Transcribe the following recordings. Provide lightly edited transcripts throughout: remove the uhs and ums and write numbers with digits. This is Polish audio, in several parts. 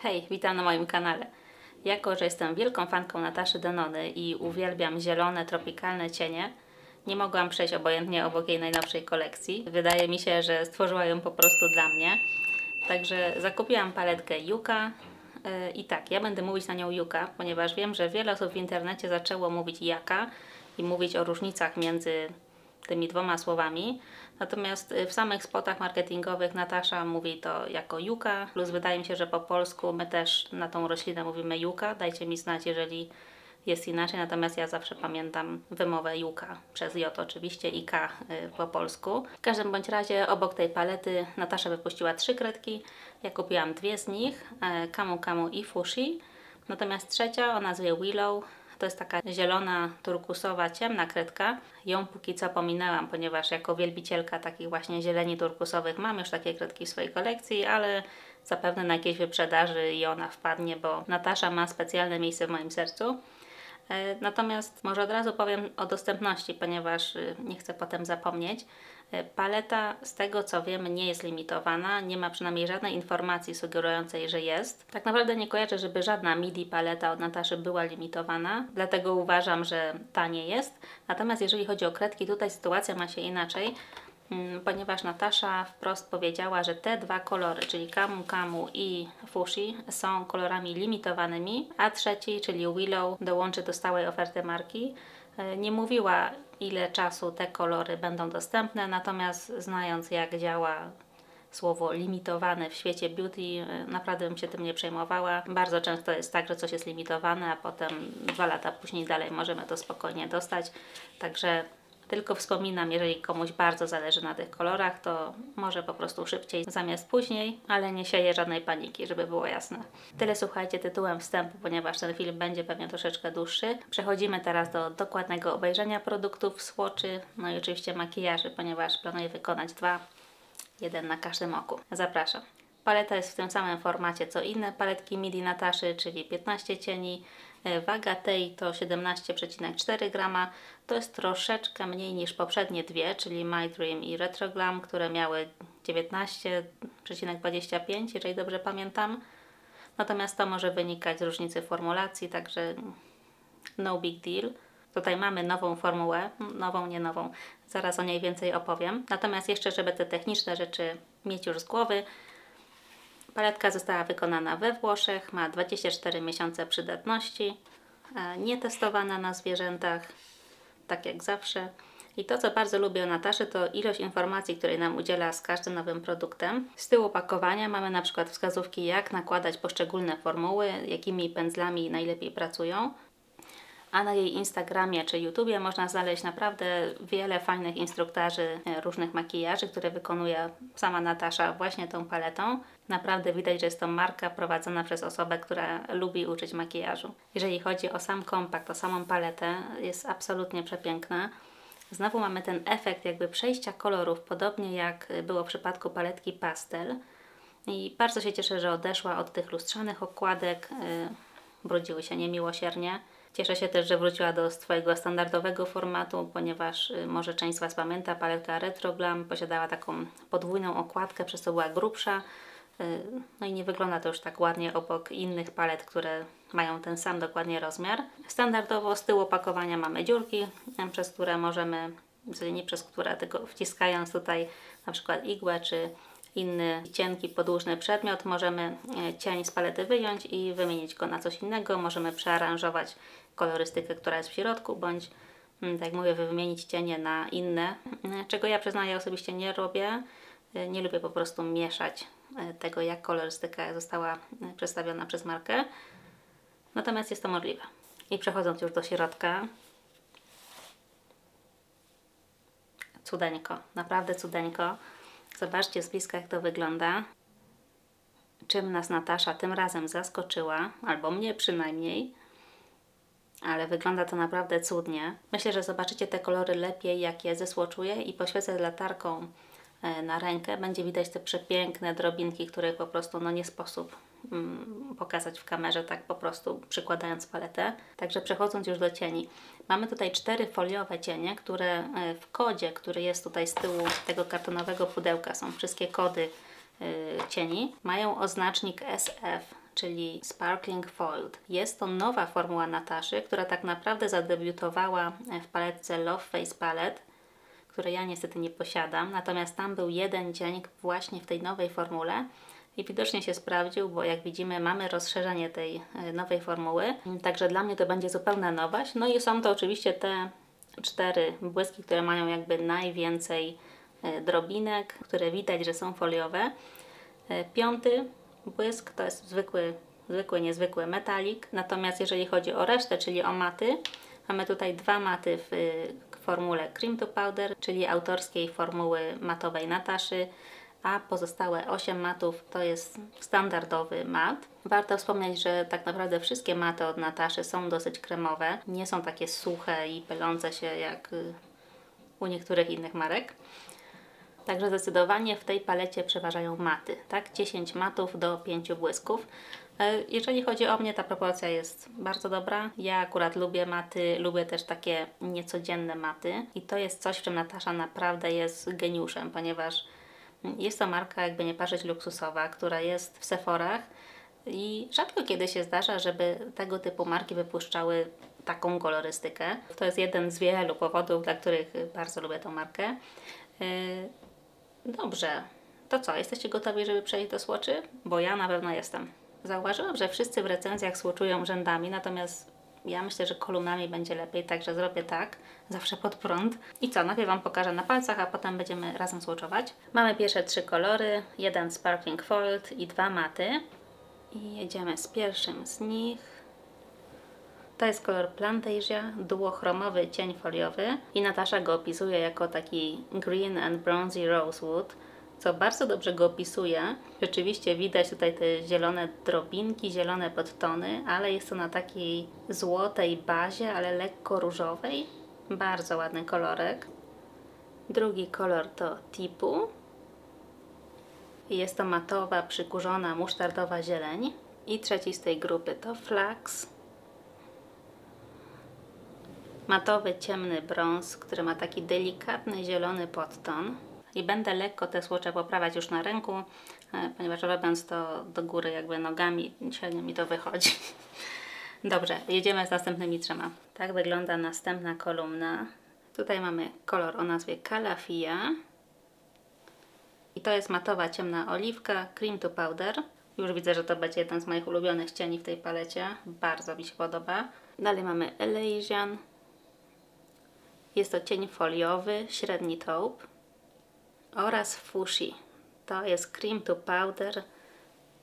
Hej, witam na moim kanale. Jako, że jestem wielką fanką Nataszy Denony i uwielbiam zielone, tropikalne cienie, nie mogłam przejść obojętnie obok jej najnowszej kolekcji. Wydaje mi się, że stworzyła ją po prostu dla mnie. Także zakupiłam paletkę Yuka. I tak, ja będę mówić na nią Yuka, ponieważ wiem, że wiele osób w internecie zaczęło mówić Yaka i mówić o różnicach między tymi dwoma słowami. Natomiast w samych spotach marketingowych Natasza mówi to jako Yuka, plus wydaje mi się, że po polsku my też na tą roślinę mówimy Yuka. Dajcie mi znać, jeżeli jest inaczej, natomiast ja zawsze pamiętam wymowę Yuka, przez J oczywiście i K po polsku. W każdym bądź razie obok tej palety Natasza wypuściła 3 kredki, ja kupiłam 2 z nich, Camu Camu i Fushi, natomiast trzecia o nazwie Willow to jest taka zielona, turkusowa, ciemna kredka. Ją póki co pominęłam, ponieważ jako wielbicielka takich właśnie zieleni turkusowych mam już takie kredki w swojej kolekcji, ale zapewne na jakiejś wyprzedaży i ona wpadnie, bo Natasza ma specjalne miejsce w moim sercu. Natomiast może od razu powiem o dostępności, ponieważ nie chcę potem zapomnieć. Paleta, z tego co wiem, nie jest limitowana, nie ma przynajmniej żadnej informacji sugerującej, że jest. Tak naprawdę nie kojarzę, żeby żadna MIDI paleta od Nataszy była limitowana, dlatego uważam, że ta nie jest. Natomiast jeżeli chodzi o kredki, tutaj sytuacja ma się inaczej, ponieważ Natasza wprost powiedziała, że te dwa kolory, czyli Camu Camu i Fushi, są kolorami limitowanymi, a trzeci, czyli Willow, dołączy do stałej oferty marki. Nie mówiła, ile czasu te kolory będą dostępne, natomiast znając, jak działa słowo limitowany w świecie beauty, naprawdę bym się tym nie przejmowała. Bardzo często jest tak, że coś jest limitowane, a potem 2 lata później dalej możemy to spokojnie dostać. Także tylko wspominam, jeżeli komuś bardzo zależy na tych kolorach, to może po prostu szybciej zamiast później, ale nie sieje żadnej paniki, żeby było jasne. Tyle słuchajcie tytułem wstępu, ponieważ ten film będzie pewnie troszeczkę dłuższy. Przechodzimy teraz do dokładnego obejrzenia produktów, swatchy, no i oczywiście makijaży, ponieważ planuję wykonać 2, jeden na każdym oku. Zapraszam. Paleta jest w tym samym formacie co inne paletki MIDI Nataszy, czyli 15 cieni. Waga tej to 17,4 g. To jest troszeczkę mniej niż poprzednie dwie, czyli My Dream i Retro Glam, które miały 19,25, jeżeli dobrze pamiętam. Natomiast to może wynikać z różnicy formulacji, także no big deal. Tutaj mamy nową formułę, nową, nie nową, zaraz o niej więcej opowiem. Natomiast jeszcze, żeby te techniczne rzeczy mieć już z głowy, paletka została wykonana we Włoszech, ma 24 miesiące przydatności, nietestowana na zwierzętach, tak jak zawsze. I to, co bardzo lubię o Nataszy, to ilość informacji, której nam udziela z każdym nowym produktem. Z tyłu opakowania mamy na przykład wskazówki, jak nakładać poszczególne formuły, jakimi pędzlami najlepiej pracują. A na jej Instagramie czy YouTubie można znaleźć naprawdę wiele fajnych instruktarzy różnych makijaży, które wykonuje sama Natasza właśnie tą paletą. Naprawdę widać, że jest to marka prowadzona przez osobę, która lubi uczyć makijażu. Jeżeli chodzi o sam kompakt, o samą paletę, jest absolutnie przepiękna. Znowu mamy ten efekt jakby przejścia kolorów, podobnie jak było w przypadku paletki Pastel. I bardzo się cieszę, że odeszła od tych lustrzanych okładek, brudziły się niemiłosiernie. Cieszę się też, że wróciła do swojego standardowego formatu, ponieważ może część z Was pamięta, paletka Retro Glam posiadała taką podwójną okładkę, przez co była grubsza. No i nie wygląda to już tak ładnie obok innych palet, które mają ten sam dokładnie rozmiar. Standardowo z tyłu opakowania mamy dziurki, przez które możemy, nie przez które, tylko wciskając tutaj na przykład igłę czy inny cienki, podłużny przedmiot, możemy cień z palety wyjąć i wymienić go na coś innego. Możemy przearanżować kolorystykę, która jest w środku, bądź, tak jak mówię, wymienić cienie na inne, czego ja przyznaję osobiście nie robię. Nie lubię po prostu mieszać tego, jak kolorystyka została przedstawiona przez markę. Natomiast jest to możliwe. I przechodząc już do środka, cudeńko, naprawdę cudeńko. Zobaczcie z bliska, jak to wygląda. Czym nas Natasza tym razem zaskoczyła, albo mnie przynajmniej. Ale wygląda to naprawdę cudnie. Myślę, że zobaczycie te kolory lepiej, jak je zesłoczuję i poświecę latarką na rękę. Będzie widać te przepiękne drobinki, które po prostu nie sposób pokazać w kamerze, tak po prostu przykładając paletę. Także przechodząc już do cieni. Mamy tutaj 4 foliowe cienie, które w kodzie, który jest tutaj z tyłu tego kartonowego pudełka, są wszystkie kody cieni, mają oznacznik SF. czyli Sparkling Foiled. Jest to nowa formuła Nataszy, która tak naprawdę zadebiutowała w paletce Love Face Palette, której ja niestety nie posiadam, natomiast tam był jeden cień właśnie w tej nowej formule i widocznie się sprawdził, bo jak widzimy mamy rozszerzenie tej nowej formuły, także dla mnie to będzie zupełna nowość. No i są to oczywiście te 4 błyski, które mają jakby najwięcej drobinek, które widać, że są foliowe. 5. błysk to jest niezwykły metalik, natomiast jeżeli chodzi o resztę, czyli o maty, mamy tutaj 2 maty w formule Cream to Powder, czyli autorskiej formuły matowej Nataszy, a pozostałe 8 matów to jest standardowy mat. Warto wspomnieć, że tak naprawdę wszystkie maty od Nataszy są dosyć kremowe, nie są takie suche i pylące się jak u niektórych innych marek. Także zdecydowanie w tej palecie przeważają maty, tak? 10 matów do 5 błysków. Jeżeli chodzi o mnie, ta proporcja jest bardzo dobra. Ja akurat lubię maty, lubię też takie niecodzienne maty i to jest coś, w czym Natasza naprawdę jest geniuszem, ponieważ jest to marka, jakby nie patrzeć, luksusowa, która jest w Sephorach i rzadko kiedy się zdarza, żeby tego typu marki wypuszczały taką kolorystykę. To jest jeden z wielu powodów, dla których bardzo lubię tą markę. Dobrze, to co? Jesteście gotowi, żeby przejść do słoczy? Bo ja na pewno jestem. Zauważyłam, że wszyscy w recenzjach słoczują rzędami, natomiast ja myślę, że kolumnami będzie lepiej, także zrobię tak, zawsze pod prąd. I co? Najpierw Wam pokażę na palcach, a potem będziemy razem słoczować. Mamy pierwsze 3 kolory, jeden Sparkling Foiled i 2 maty. I jedziemy z pierwszym z nich. To jest kolor Plantasia, duochromowy cień foliowy i Natasza go opisuje jako taki green and bronzy rosewood, co bardzo dobrze go opisuje. Rzeczywiście widać tutaj te zielone drobinki, zielone podtony, ale jest to na takiej złotej bazie, ale lekko różowej. Bardzo ładny kolorek. Drugi kolor to Tipu. I jest to matowa, przykurzona, musztardowa zieleń. I trzeci z tej grupy to Flax. Matowy, ciemny brąz, który ma taki delikatny, zielony podton. I będę lekko te słocze poprawiać już na ręku, ponieważ robiąc to do góry jakby nogami, średnio mi to wychodzi. Dobrze, jedziemy z następnymi 3. Tak wygląda następna kolumna. Tutaj mamy kolor o nazwie Calafia. I to jest matowa, ciemna oliwka, Cream to Powder. Już widzę, że to będzie jeden z moich ulubionych cieni w tej palecie. Bardzo mi się podoba. Dalej mamy Elysian. Jest to cień foliowy, średni taupe. Oraz Fuchsia. To jest Cream to Powder,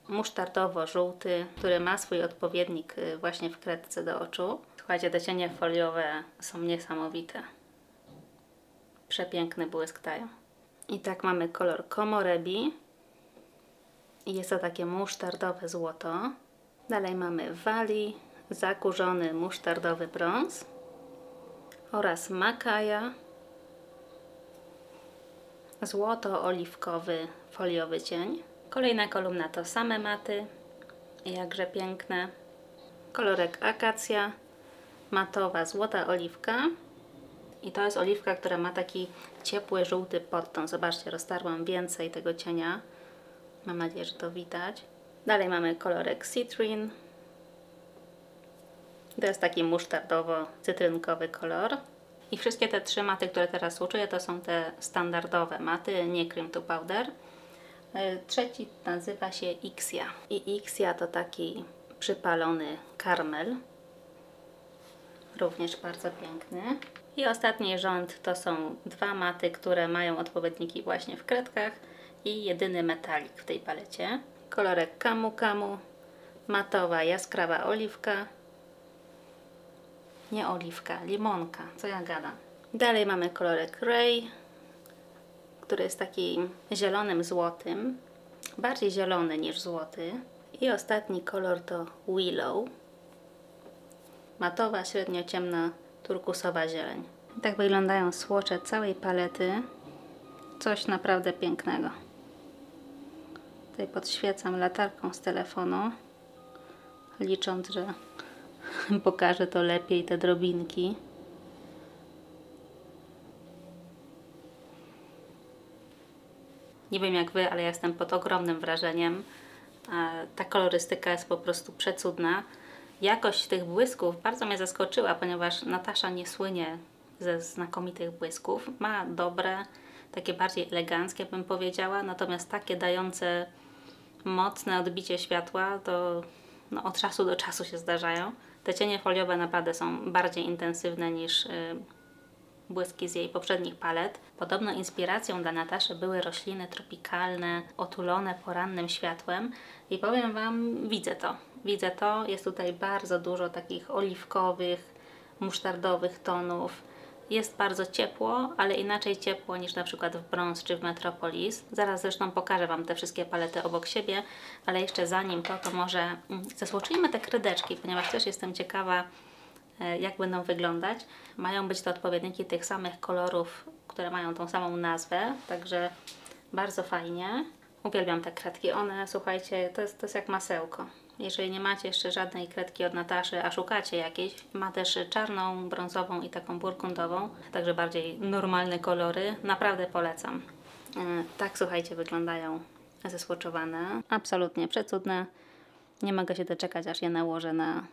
musztardowo-żółty, który ma swój odpowiednik właśnie w kredce do oczu. Słuchajcie, te cienie foliowe są niesamowite. Przepiękny błysk dają. I tak mamy kolor Komorebi. I jest to takie musztardowe złoto. Dalej mamy Valley, zakurzony musztardowy brąz. Oraz Makaja, złoto-oliwkowy foliowy cień. Kolejna kolumna to same maty, jakże piękne. Kolorek Akacja, matowa, złota oliwka. I to jest oliwka, która ma taki ciepły, żółty podton. Zobaczcie, roztarłam więcej tego cienia. Mam nadzieję, że to widać. Dalej mamy kolorek Citrine. To jest taki musztardowo-cytrynkowy kolor. I wszystkie te 3 maty, które teraz słoczuję, to są te standardowe maty, nie Cream to Powder. Trzeci nazywa się Ixia. I Ixia to taki przypalony karmel. Również bardzo piękny. I ostatni rząd to są 2 maty, które mają odpowiedniki właśnie w kredkach i jedyny metalik w tej palecie. Kolorek Camu Camu, matowa, jaskrawa oliwka. Nie oliwka, limonka, co ja gadam. Dalej mamy kolorek Ray, który jest takim zielonym złotym, bardziej zielony niż złoty. I ostatni kolor to Willow, matowa, średnio ciemna, turkusowa zieleń. I tak wyglądają słocze całej palety. Coś naprawdę pięknego. Tutaj podświecam latarką z telefonu, licząc, że pokażę to lepiej, te drobinki. Nie wiem jak Wy, ale ja jestem pod ogromnym wrażeniem. Ta kolorystyka jest po prostu przecudna. Jakość tych błysków bardzo mnie zaskoczyła, ponieważ Natasza nie słynie ze znakomitych błysków. Ma dobre, takie bardziej eleganckie bym powiedziała, natomiast takie dające mocne odbicie światła to od czasu do czasu się zdarzają. Te cienie foliowe naprawdę są bardziej intensywne niż błyski z jej poprzednich palet. Podobno inspiracją dla Nataszy były rośliny tropikalne, otulone porannym światłem i powiem Wam, widzę to. Widzę to, jest tutaj bardzo dużo takich oliwkowych, musztardowych tonów. Jest bardzo ciepło, ale inaczej ciepło niż na przykład w Bronze czy w Metropolis. Zaraz zresztą pokażę Wam te wszystkie palety obok siebie, ale jeszcze zanim to może zasłoczyjmy te kredeczki, ponieważ też jestem ciekawa, jak będą wyglądać. Mają być to odpowiedniki tych samych kolorów, które mają tą samą nazwę, także bardzo fajnie. Uwielbiam te kredki, one, słuchajcie, to jest jak masełko. Jeżeli nie macie jeszcze żadnej kredki od Nataszy, a szukacie jakiejś, ma też czarną, brązową i taką burgundową, także bardziej normalne kolory. Naprawdę polecam. Tak, słuchajcie, wyglądają zesłoczowane. Absolutnie przecudne. Nie mogę się doczekać, aż je nałożę na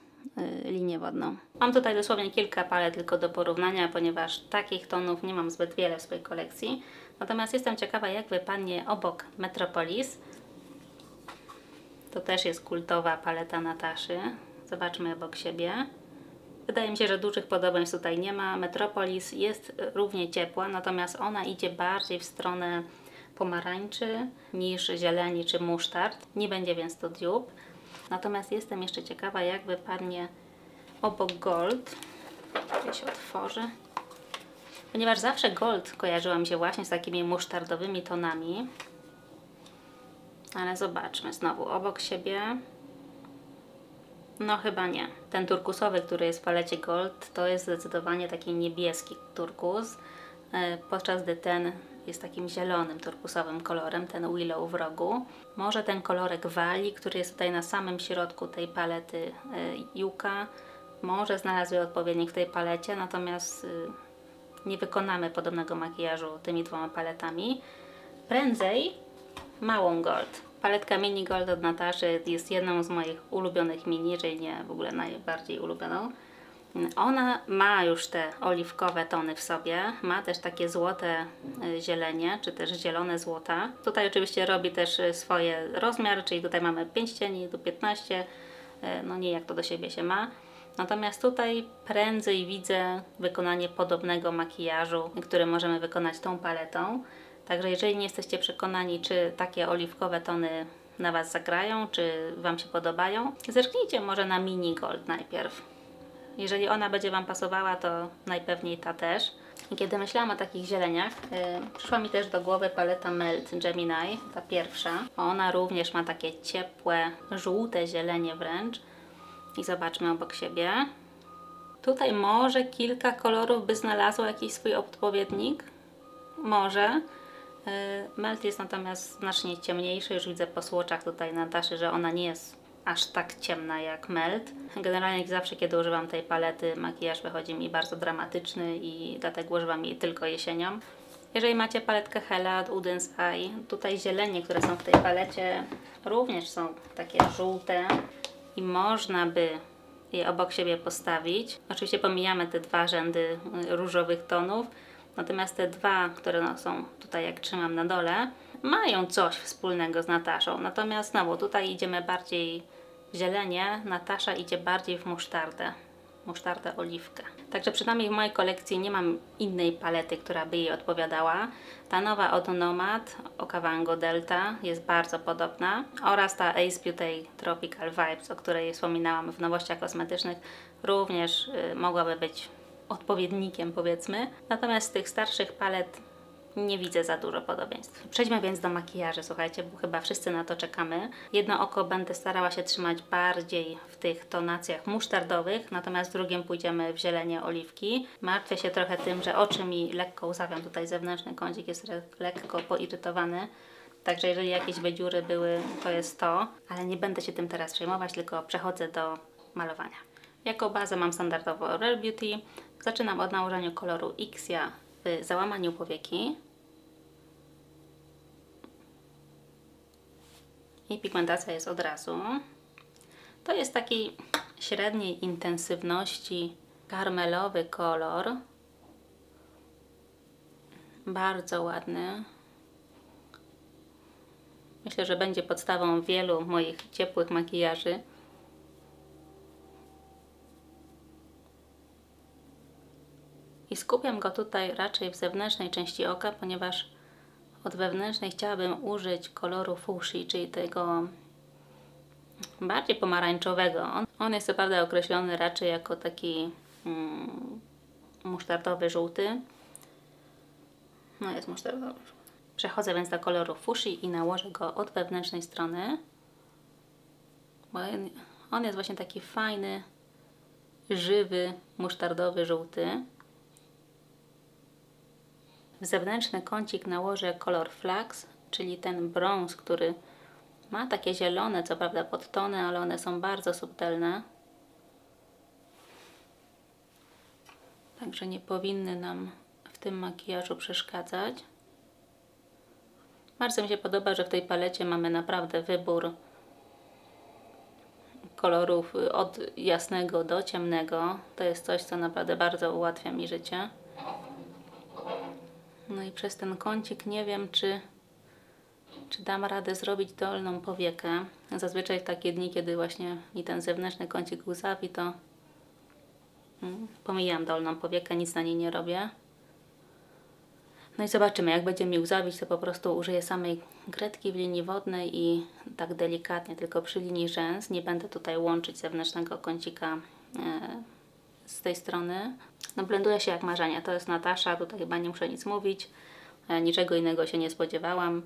linię wodną. Mam tutaj dosłownie kilka palet tylko do porównania, ponieważ takich tonów nie mam zbyt wiele w swojej kolekcji. Natomiast jestem ciekawa, jak wypadnie obok Metropolis. To też jest kultowa paleta Nataszy. Zobaczmy obok siebie. Wydaje mi się, że dużych podobieństw tutaj nie ma. Metropolis jest równie ciepła, natomiast ona idzie bardziej w stronę pomarańczy niż zieleni czy musztard. Nie będzie więc to dupe. Natomiast jestem jeszcze ciekawa, jak wypadnie obok Gold. Ja się otworzy. Ponieważ zawsze Gold kojarzyła mi się właśnie z takimi musztardowymi tonami. Ale zobaczmy znowu obok siebie. No chyba nie. Ten turkusowy, który jest w palecie Gold, to jest zdecydowanie taki niebieski turkus, podczas gdy ten jest takim zielonym turkusowym kolorem, ten Willow w rogu. Może ten kolorek Wali, który jest tutaj na samym środku tej palety Yucca, może znalazły odpowiednik w tej palecie, natomiast nie wykonamy podobnego makijażu tymi dwoma paletami. Prędzej małą Gold. Paletka Mini Gold od Nataszy jest jedną z moich ulubionych mini, jeżeli nie w ogóle najbardziej ulubioną. Ona ma już te oliwkowe tony w sobie, ma też takie złote zielenie, czy też zielone złota. Tutaj oczywiście robi też swoje rozmiar, czyli tutaj mamy 5 cieni, tu 15, no nie jak to do siebie się ma. Natomiast tutaj prędzej widzę wykonanie podobnego makijażu, który możemy wykonać tą paletą. Także jeżeli nie jesteście przekonani, czy takie oliwkowe tony na Was zagrają, czy Wam się podobają, zerknijcie może na Mini Gold najpierw. Jeżeli ona będzie Wam pasowała, to najpewniej ta też. I kiedy myślałam o takich zieleniach, przyszła mi też do głowy paleta Melt Gemini, ta pierwsza. Ona również ma takie ciepłe, żółte zielenie wręcz. I zobaczmy obok siebie. Tutaj może kilka kolorów by znalazło jakiś swój odpowiednik. Może. Melt jest natomiast znacznie ciemniejszy. Już widzę po swatchach tutaj Nataszy, że ona nie jest aż tak ciemna jak Melt. Generalnie zawsze, kiedy używam tej palety, makijaż wychodzi mi bardzo dramatyczny i dlatego używam jej tylko jesienią. Jeżeli macie paletkę Hela od Udens Eye, tutaj zielenie, które są w tej palecie, również są takie żółte i można by je obok siebie postawić. Oczywiście pomijamy te dwa rzędy różowych tonów, natomiast te dwa, które są tutaj, jak trzymam na dole, mają coś wspólnego z Nataszą. Natomiast znowu tutaj idziemy bardziej w zielenie, Natasza idzie bardziej w musztardę oliwkę. Także przynajmniej w mojej kolekcji nie mam innej palety, która by jej odpowiadała. Ta nowa od Nomad, Okavango Delta, jest bardzo podobna, oraz ta Ace Beauty Tropical Vibes, o której wspominałam w nowościach kosmetycznych, również mogłaby być odpowiednikiem, powiedzmy. Natomiast z tych starszych palet nie widzę za dużo podobieństw. Przejdźmy więc do makijażu, słuchajcie, bo chyba wszyscy na to czekamy. Jedno oko będę starała się trzymać bardziej w tych tonacjach musztardowych, natomiast w drugim pójdziemy w zielenie oliwki. Martwię się trochę tym, że oczy mi lekko łzawią, tutaj zewnętrzny kącik jest lekko poirytowany. Także jeżeli jakieś dziury były, to jest to, ale nie będę się tym teraz przejmować, tylko przechodzę do malowania. Jako bazę mam standardowo Rare Beauty. Zaczynam od nałożenia koloru Ixia w załamaniu powieki. i pigmentacja jest od razu. To jest taki średniej intensywności karmelowy kolor. Bardzo ładny. Myślę, że będzie podstawą wielu moich ciepłych makijaży. I skupiam go tutaj raczej w zewnętrznej części oka, ponieważ od wewnętrznej chciałabym użyć koloru fuchsia, czyli tego bardziej pomarańczowego. On jest co prawda określony raczej jako taki musztardowy żółty. No jest musztardowy. Przechodzę więc do koloru fuchsia i nałożę go od wewnętrznej strony. Bo on jest właśnie taki fajny, żywy, musztardowy żółty. W zewnętrzny kącik nałożę kolor Flax, czyli ten brąz, który ma takie zielone, co prawda podtony, ale one są bardzo subtelne. Także nie powinny nam w tym makijażu przeszkadzać. Bardzo mi się podoba, że w tej palecie mamy naprawdę wybór kolorów od jasnego do ciemnego. To jest coś, co naprawdę bardzo ułatwia mi życie. No i przez ten kącik nie wiem, czy dam radę zrobić dolną powiekę. Zazwyczaj w takie dni, kiedy właśnie mi ten zewnętrzny kącik łzawi, to pomijam dolną powiekę, nic na niej nie robię. No i zobaczymy, jak będzie mi łzawić, to po prostu użyję samej kredki w linii wodnej i tak delikatnie, tylko przy linii rzęs. Nie będę tutaj łączyć zewnętrznego kącika z tej strony. No blenduje się jak marzenie. To jest Natasza, tutaj chyba nie muszę nic mówić. Niczego innego się nie spodziewałam.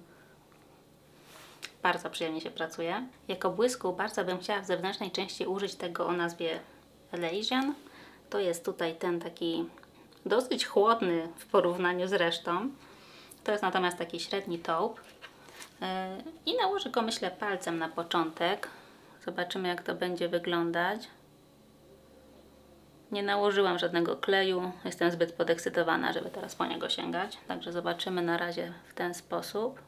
Bardzo przyjemnie się pracuje. Jako błysku bardzo bym chciała w zewnętrznej części użyć tego o nazwie Elysian. To jest tutaj ten taki dosyć chłodny w porównaniu z resztą. To jest natomiast taki średni taupe. I nałożę go, myślę, palcem na początek. Zobaczymy, jak to będzie wyglądać. Nie nałożyłam żadnego kleju. Jestem zbyt podekscytowana, żeby teraz po niego sięgać. Także zobaczymy na razie w ten sposób.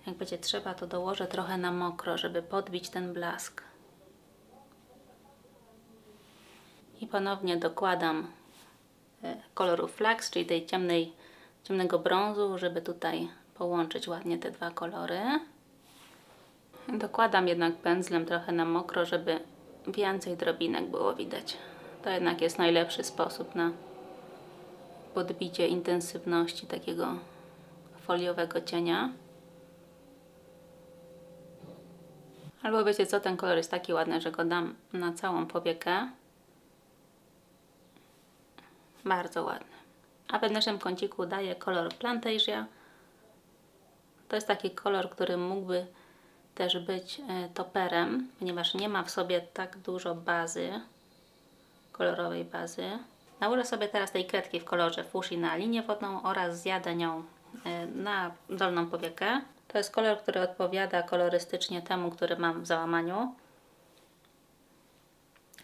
Jak będzie trzeba, to dołożę trochę na mokro, żeby podbić ten blask. I ponownie dokładam koloru Flax, czyli tej ciemnego brązu, żeby tutaj połączyć ładnie te dwa kolory. Dokładam jednak pędzlem trochę na mokro, żeby więcej drobinek było widać. To jednak jest najlepszy sposób na podbicie intensywności takiego foliowego cienia. Albo wiecie co, ten kolor jest taki ładny, że go dam na całą powiekę. Bardzo ładny. A w wewnętrznym kąciku daję kolor Plantasia. To jest taki kolor, który mógłby też być toperem, ponieważ nie ma w sobie tak dużo bazy, kolorowej bazy. Nałożę sobie teraz tej kredki w kolorze fuchsia na linię wodną oraz zjadę nią na dolną powiekę. To jest kolor, który odpowiada kolorystycznie temu, który mam w załamaniu.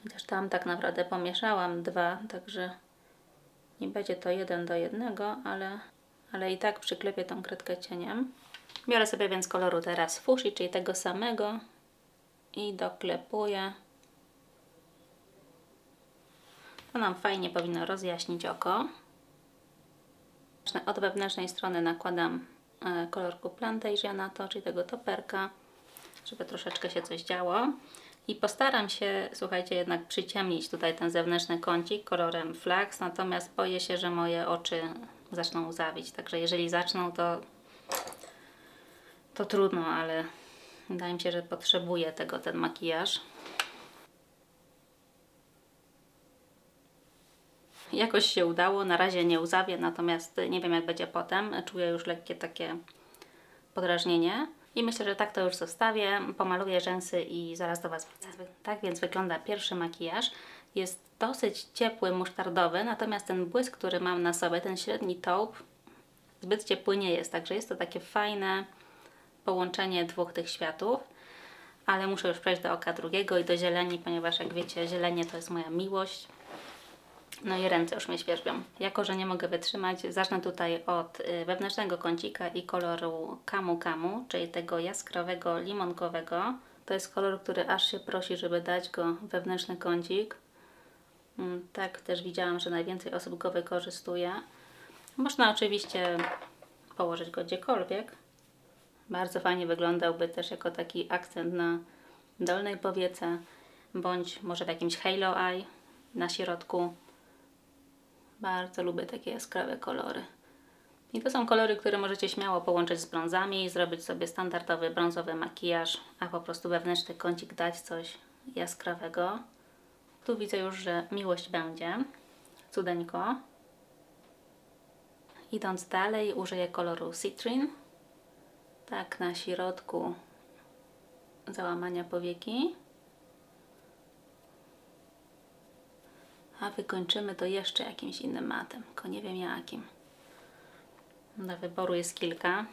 Chociaż tam tak naprawdę pomieszałam dwa, także nie będzie to 1:1, ale i tak przyklepię tą kredkę cieniem. Biorę sobie więc koloru teraz fuchsia, czyli tego samego i doklepuję. To nam fajnie powinno rozjaśnić oko. Od wewnętrznej strony nakładam kolorku Plantasia na to, czyli tego toperka, żeby troszeczkę się coś działo. I postaram się, słuchajcie, jednak przyciemnić tutaj ten zewnętrzny kącik kolorem Flax, natomiast boję się, że moje oczy zaczną łzawić. Także jeżeli zaczną, to trudno, ale wydaje mi się, że potrzebuję tego ten makijaż. Jakoś się udało, na razie nie łzawię, natomiast nie wiem, jak będzie potem. Czuję już lekkie takie podrażnienie. I myślę, że tak to już zostawię. Pomaluję rzęsy i zaraz do Was wrócę. Tak więc wygląda pierwszy makijaż. Jest dosyć ciepły, musztardowy, natomiast ten błysk, który mam na sobie, ten średni taupe, zbyt ciepły nie jest. Także jest to takie fajne połączenie dwóch tych światów. Ale muszę już przejść do oka drugiego i do zieleni, ponieważ jak wiecie, zielenie to jest moja miłość. No i ręce już mnie świerzbią. Jako że nie mogę wytrzymać, zacznę tutaj od wewnętrznego kącika i koloru Camu Camu, czyli tego jaskrawego, limonkowego. To jest kolor, który aż się prosi, żeby dać go wewnętrzny kącik. Tak też widziałam, że najwięcej osób go wykorzystuje. Można oczywiście położyć go gdziekolwiek. Bardzo fajnie wyglądałby też jako taki akcent na dolnej powiece, bądź może w jakimś halo eye na środku. Bardzo lubię takie jaskrawe kolory. I to są kolory, które możecie śmiało połączyć z brązami i zrobić sobie standardowy brązowy makijaż, a po prostu wewnętrzny kącik dać coś jaskrawego. Tu widzę już, że miłość będzie. Cudeńko. Idąc dalej, użyję koloru Citrine. Tak na środku załamania powieki. A wykończymy to jeszcze jakimś innym matem, tylko nie wiem jakim. Do wyboru jest kilka.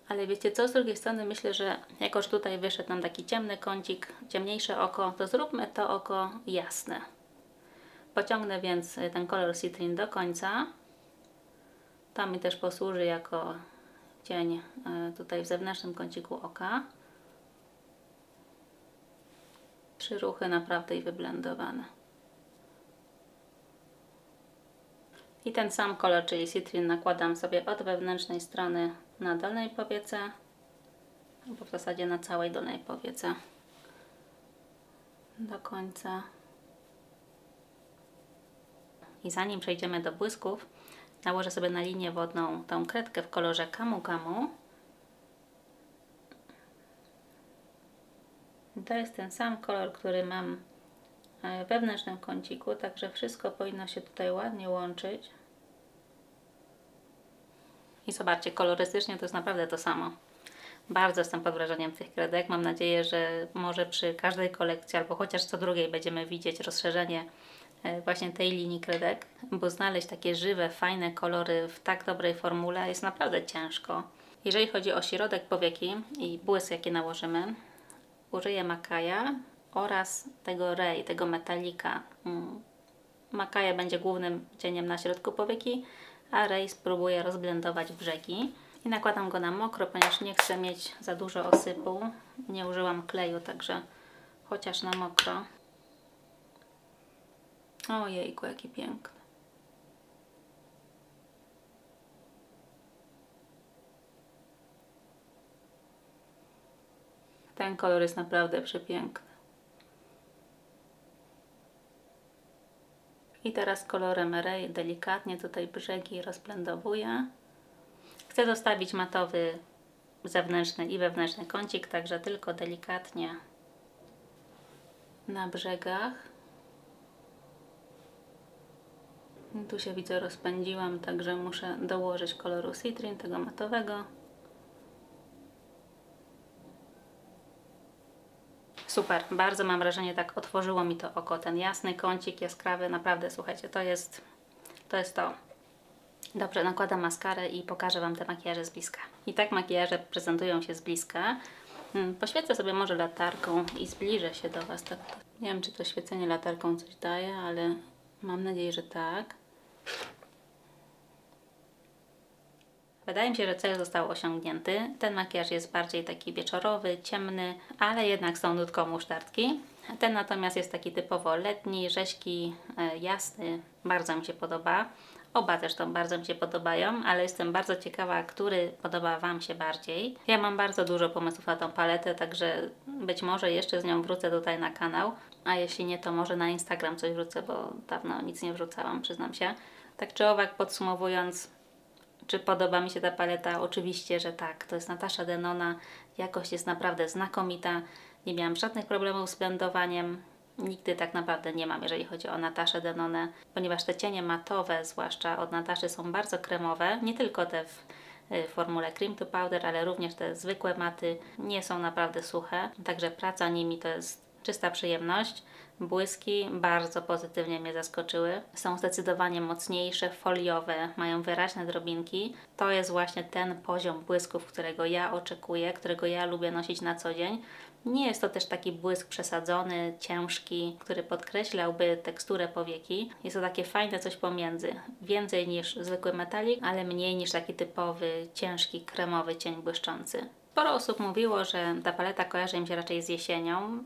Ale wiecie co, z drugiej strony myślę, że jakoż tutaj wyszedł nam taki ciemny kącik, ciemniejsze oko, to zróbmy to oko jasne. Pociągnę więc ten kolor Citrine do końca. To mi też posłuży jako cień tutaj w zewnętrznym kąciku oka. 3 ruchy naprawdę i wyblendowane. I ten sam kolor, czyli Citrine, nakładam sobie od wewnętrznej strony na dolnej powiece, albo w zasadzie na całej dolnej powiece do końca. I zanim przejdziemy do błysków, nałożę sobie na linię wodną tą kredkę w kolorze Camu Camu. To jest ten sam kolor, który mam w wewnętrznym kąciku, także wszystko powinno się tutaj ładnie łączyć. I zobaczcie, kolorystycznie to jest naprawdę to samo. Bardzo jestem pod wrażeniem tych kredek. Mam nadzieję, że może przy każdej kolekcji, albo chociaż co drugiej będziemy widzieć rozszerzenie właśnie tej linii kredek, bo znaleźć takie żywe, fajne kolory w tak dobrej formule jest naprawdę ciężko. Jeżeli chodzi o środek powieki i błysk, jaki nałożymy, użyję Makaja oraz tego Ray, tego metalika. Makaja będzie głównym cieniem na środku powieki, a Ray spróbuję rozblendować brzegi. I nakładam go na mokro, ponieważ nie chcę mieć za dużo osypu. Nie użyłam kleju, także chociaż na mokro. Ojejku, jaki piękny. Ten kolor jest naprawdę przepiękny. I teraz kolorem Ray delikatnie tutaj brzegi rozblendowuję. Chcę zostawić matowy zewnętrzny i wewnętrzny kącik, także tylko delikatnie na brzegach. Tu się widzę rozpędziłam, także muszę dołożyć koloru Citrine, tego matowego. Super, bardzo mam wrażenie, tak otworzyło mi to oko, ten jasny kącik jaskrawy, naprawdę słuchajcie, to jest to. Dobrze, nakładam maskarę i pokażę Wam te makijaże z bliska. I tak makijaże prezentują się z bliska. Poświecę sobie może latarką i zbliżę się do Was. Tak. Nie wiem, czy to świecenie latarką coś daje, ale mam nadzieję, że tak. Wydaje mi się, że cel został osiągnięty. Ten makijaż jest bardziej taki wieczorowy, ciemny, ale jednak z tą nutką musztardki. Ten natomiast jest taki typowo letni, rzeźki, jasny. Bardzo mi się podoba. Oba zresztą bardzo mi się podobają, ale jestem bardzo ciekawa, który podoba Wam się bardziej. Ja mam bardzo dużo pomysłów na tą paletę, także być może jeszcze z nią wrócę tutaj na kanał, a jeśli nie, to może na Instagram coś wrócę, bo dawno nic nie wrzucałam, przyznam się. Tak czy owak, podsumowując, czy podoba mi się ta paleta? Oczywiście, że tak. To jest Natasha Denona. Jakość jest naprawdę znakomita. Nie miałam żadnych problemów z blendowaniem. Nigdy tak naprawdę nie mam, jeżeli chodzi o Nataszę Denonę, ponieważ te cienie matowe, zwłaszcza od Nataszy, są bardzo kremowe. Nie tylko te w formule Cream to Powder, ale również te zwykłe maty nie są naprawdę suche. Także praca nimi to jest Czysta przyjemność. Błyski bardzo pozytywnie mnie zaskoczyły. Są zdecydowanie mocniejsze, foliowe, mają wyraźne drobinki. To jest właśnie ten poziom błysków, którego ja oczekuję, którego ja lubię nosić na co dzień. Nie jest to też taki błysk przesadzony, ciężki, który podkreślałby teksturę powieki. Jest to takie fajne coś pomiędzy. Więcej niż zwykły metalik, ale mniej niż taki typowy, ciężki, kremowy cień błyszczący. Sporo osób mówiło, że ta paleta kojarzy im się raczej z jesienią.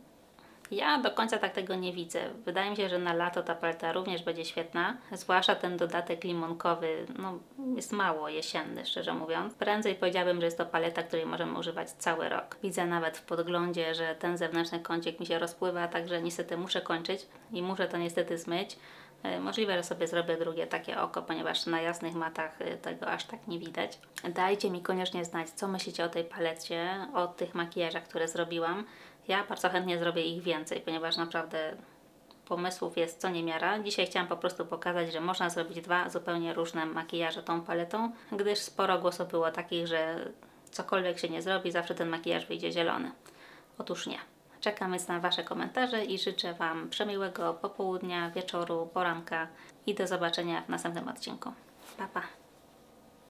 Ja do końca tak tego nie widzę. Wydaje mi się, że na lato ta paleta również będzie świetna. Zwłaszcza ten dodatek limonkowy, no jest mało jesienny, szczerze mówiąc. Prędzej powiedziałabym, że jest to paleta, której możemy używać cały rok. Widzę nawet w podglądzie, że ten zewnętrzny kącik mi się rozpływa, także niestety muszę kończyć i muszę to niestety zmyć. Możliwe, że sobie zrobię drugie takie oko, ponieważ na jasnych matach tego aż tak nie widać. Dajcie mi koniecznie znać, co myślicie o tej palecie, o tych makijażach, które zrobiłam. Ja bardzo chętnie zrobię ich więcej, ponieważ naprawdę pomysłów jest co niemiara. Dzisiaj chciałam po prostu pokazać, że można zrobić dwa zupełnie różne makijaże tą paletą, gdyż sporo głosów było takich, że cokolwiek się nie zrobi, zawsze ten makijaż wyjdzie zielony. Otóż nie. Czekam więc na Wasze komentarze i życzę Wam przemiłego popołudnia, wieczoru, poranka i do zobaczenia w następnym odcinku. Pa, pa!